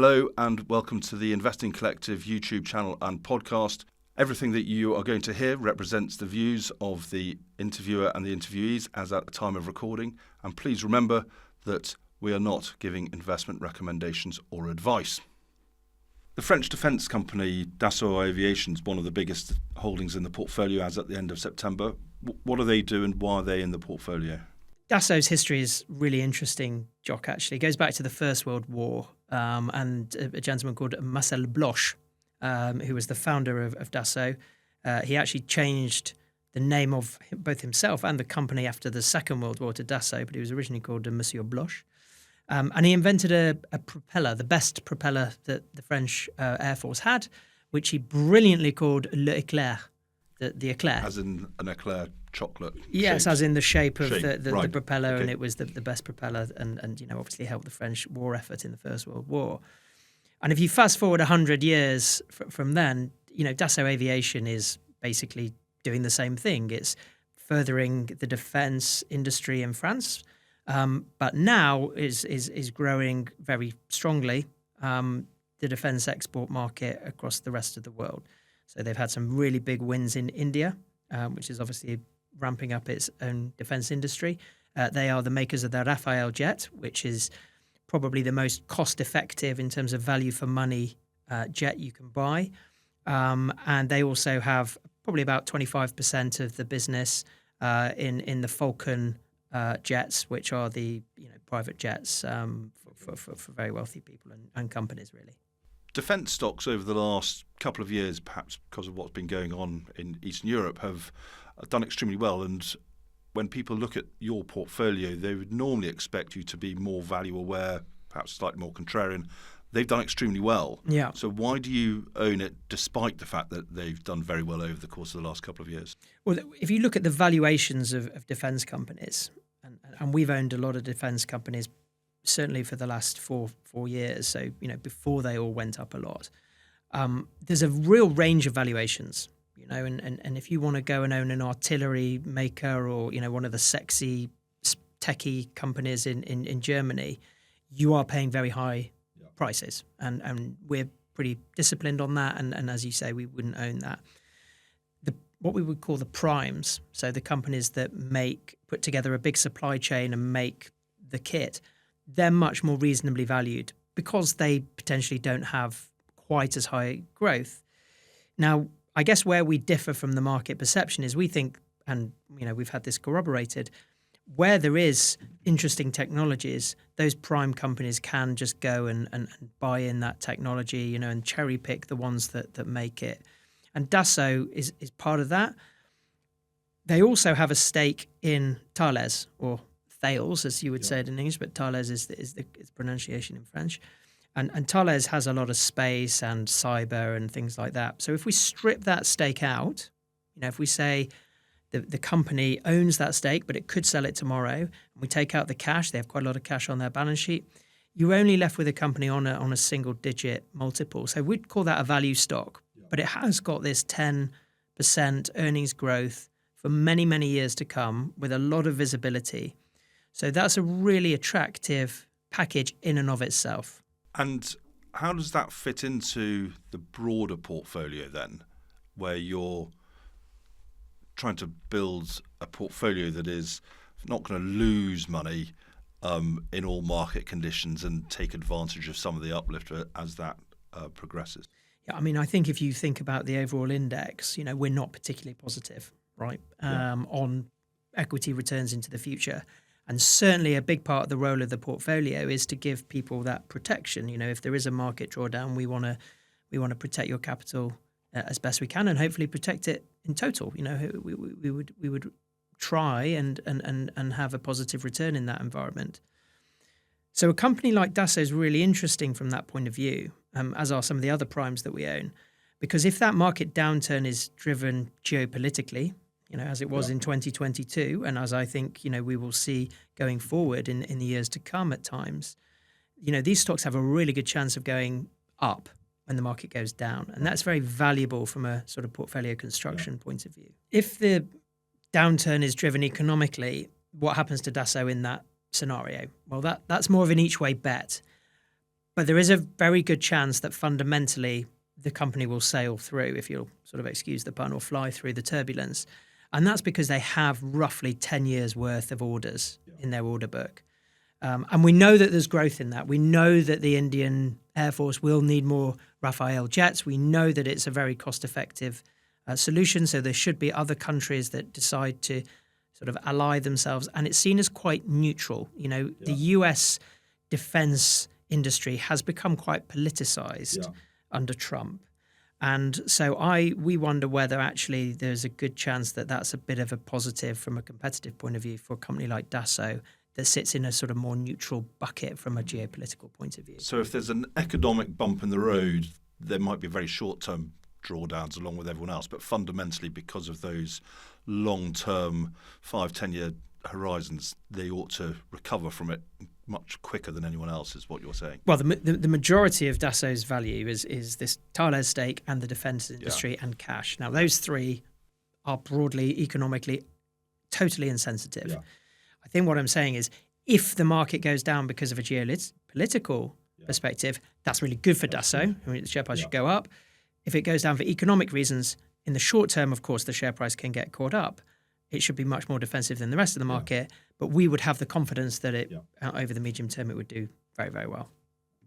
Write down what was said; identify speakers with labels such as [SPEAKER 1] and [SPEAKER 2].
[SPEAKER 1] Hello and welcome to the Investing Collective YouTube channel and podcast. Everything that you are going to hear represents the views of the interviewer and the interviewees as at the time of recording. And please remember that we are not giving investment recommendations or advice. The French defence company Dassault Aviation is one of the biggest holdings in the portfolio as at the end of September. What do they do and why are they in the portfolio?
[SPEAKER 2] Dassault's history is really interesting, Jock, actually. It goes back to the First World War and a gentleman called Marcel Bloch, who was the founder of Dassault. He actually changed the name of both himself and the company after the Second World War to Dassault, but he was originally called Monsieur Bloch. And he invented a propeller, the best propeller that the French Air Force had, which he brilliantly called l'Éclair, the eclair.
[SPEAKER 1] As in an eclair chocolate?
[SPEAKER 2] Yes,
[SPEAKER 1] shaped.
[SPEAKER 2] as in the shape of
[SPEAKER 1] Right.
[SPEAKER 2] the propeller,
[SPEAKER 1] Okay.
[SPEAKER 2] and it was the best propeller and obviously helped the French war effort in the First World War. And if you fast forward 100 years from then, Dassault Aviation is basically doing the same thing. It's furthering the defence industry in France, but now is growing very strongly the defence export market across the rest of the world. So they've had some really big wins in India, which is obviously ramping up its own defence industry. They are the makers of the Rafale jet, which is probably the most cost-effective in terms of value for money jet you can buy. And they also have probably about 25% of the business in the Falcon jets, which are the private jets for very wealthy people and companies, really.
[SPEAKER 1] Defence stocks over the last couple of years, perhaps because of what's been going on in Eastern Europe, have done extremely well. And when people look at your portfolio, they would normally expect you to be more value aware, perhaps slightly more contrarian. They've done extremely well.
[SPEAKER 2] Yeah.
[SPEAKER 1] So why do you own it despite the fact that they've done very well over the course of the last couple of years?
[SPEAKER 2] Well, if you look at the valuations of defence companies, and we've owned a lot of defence companies certainly for the last four years, so before they all went up a lot, there's a real range of valuations, and if you want to go and own an artillery maker or one of the sexy techie companies in Germany, you are paying very high prices, and we're pretty disciplined on that, and as you say, we wouldn't own that. What we would call the primes, so the companies that put together a big supply chain and make the kit, they're much more reasonably valued because they potentially don't have quite as high growth. Now, I guess where we differ from the market perception is we think, and we've had this corroborated, where there is interesting technologies, those prime companies can just go and buy in that technology, and cherry pick the ones that make it. And Dassault is part of that. They also have a stake in Thales, or Thales, as you would say it in English, but Thales is the pronunciation in French. And Thales has a lot of space and cyber and things like that. So if we strip that stake out, if we say the company owns that stake, but it could sell it tomorrow, and we take out the cash, they have quite a lot of cash on their balance sheet, you're only left with a company on a single-digit multiple. So we'd call that a value stock. But it has got this 10% earnings growth for many, many years to come with a lot of visibility. So that's a really attractive package in and of itself.
[SPEAKER 1] And how does that fit into the broader portfolio then, where you're trying to build a portfolio that is not going to lose money in all market conditions and take advantage of some of the uplift as that progresses? Yeah,
[SPEAKER 2] I think if you think about the overall index, we're not particularly positive, right, on equity returns into the future. And certainly a big part of the role of the portfolio is to give people that protection. If there is a market drawdown, we want to protect your capital as best we can and hopefully protect it in total. We would try and have a positive return in that environment. So a company like Dassault is really interesting from that point of view, as are some of the other primes that we own, because if that market downturn is driven geopolitically, as it was in 2022, and as I think, we will see going forward in the years to come at times, these stocks have a really good chance of going up when the market goes down. And that's very valuable from a sort of portfolio construction point of view. If the downturn is driven economically, what happens to Dassault in that scenario? Well, that's more of an each way bet. But there is a very good chance that fundamentally the company will sail through, if you'll sort of excuse the pun, or fly through the turbulence. And that's because they have roughly 10 years worth of orders in their order book. And we know that there's growth in that. We know that the Indian Air Force will need more Rafale jets. We know that it's a very cost-effective solution. So there should be other countries that decide to sort of ally themselves. And it's seen as quite neutral. You know, the US defense industry has become quite politicized under Trump. And so we wonder whether actually there's a good chance that that's a bit of a positive from a competitive point of view for a company like Dassault that sits in a sort of more neutral bucket from a geopolitical point of view.
[SPEAKER 1] So if there's an economic bump in the road, there might be very short-term drawdowns along with everyone else, but fundamentally because of those long-term 5-10 year horizons, they ought to recover from it much quicker than anyone else, is what you're saying.
[SPEAKER 2] Well, the majority of Dassault's value is this Thales stake and the defence industry and cash. Now, those three are broadly, economically, totally insensitive.
[SPEAKER 3] Yeah.
[SPEAKER 2] I think what I'm saying is if the market goes down because of a geopolitical perspective, that's really good for Dassault. I mean, the share price should go up. If it goes down for economic reasons, in the short term, of course, the share price can get caught up. It should be much more defensive than the rest of the market, but we would have the confidence that over the medium term, it would do very, very well.